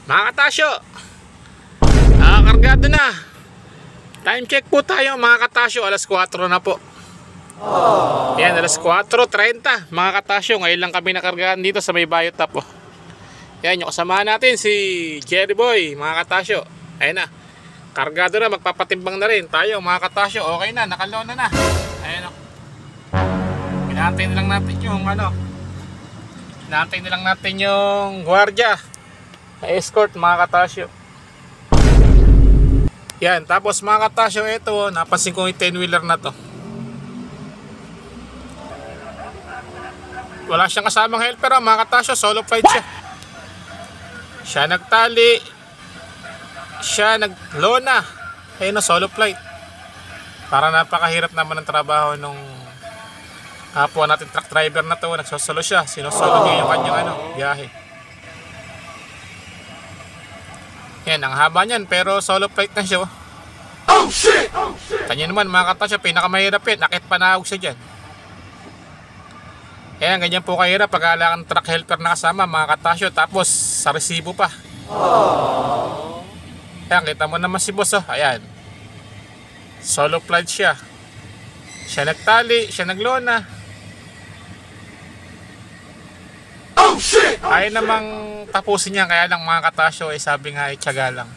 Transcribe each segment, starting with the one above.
Mga katasyo, kargado na. Time check po tayo mga katasyo. Alas 4 na po. Yan, alas 4:30 mga katasyo. Ngayon lang kami nakargaan dito sa may Bayot Top. Yan, yung kasamahan natin si Jerry Boy mga katasyo. Ayun na, kargado na, magpapatimbang na rin tayo mga katasyo. Okay na, nakalona na. Ayun o, inaantay na lang natin yung inaantay na lang natin yung gwardiya, escort mga katasyo. Yan, tapos mga katasyo, ito napansin ko yung 10-wheeler na to. Wala siyang kasamang helper mga katasyo, solo flight siya. Siya nagtali, siya naglona. Ayun o, solo flight. Para napakahirap naman ang trabaho nung kapwa natin truck driver na to. Nagsosolo siya, sinosolo niya yung kanyang biyahe. Yan, ang haba niyan, pero solo flight na siya. Oh shit! Kanya naman mga katasyo, pinakamahirap yan, akit panahog siya dyan. Ayan, ganyan po kahirap pag kailangan truck helper na kasama mga katasyo, tapos sa resibo pa. Ayan, kita mo naman si boss, oh. Ayan, solo flight siya. Siya nagtali, siya naglona. Ayaw namang tapusin niya, kaya lang mga katasyo, sabi nga tiyaga lang.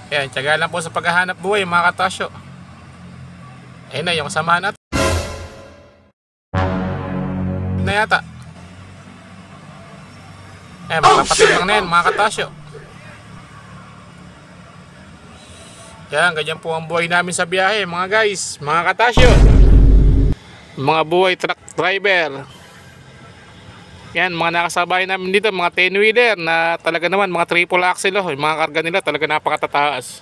Ayan, tiyaga lang po sa paghahanap buhay mga katasyo. Ayun na yung kasamahan natin na yata. Ayan, magpapatimbang na yan mga katasyo. Yan, ganyan po ang buhay namin sa biyahe mga guys, mga katasyo. Mga buhay truck driver. Yan, mga nakasabay namin dito, mga 10-wheeler na talaga naman, mga triple axle, yung mga karga nila talaga napakatataas.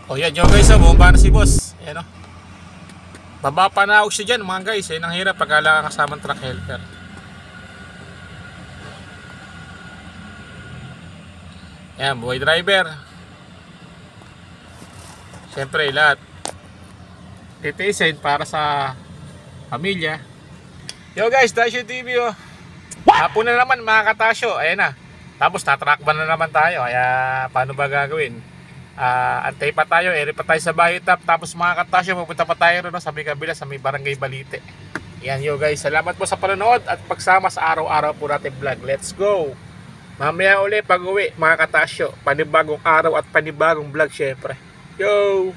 O yan yung guys, bumaba na si boss. Ayan o, baba pa na ako siya dyan mga guys. Yan ang hirap pag kailangan kasamang truck helper. Yan, buhay driver. Siyempre lahat titiisin para sa pamilya. Yo guys, Dasyo TV oh. Hapon na naman mga katasyo. Ayan na, tapos tatrackban na naman tayo. Kaya paano ba gagawin? Antay pa tayo, eri pa tayo sa Bayot Top. Tapos mga katasyo, pupunta pa tayo rin sa may kabila, sa may Barangay Balite. Yan yo guys, salamat po sa panonood at pagsama sa araw-araw po natin vlog. Let's go! Mamaya uli pag uwi mga katasyo, panibagong araw at panibagong vlog syempre. Yo!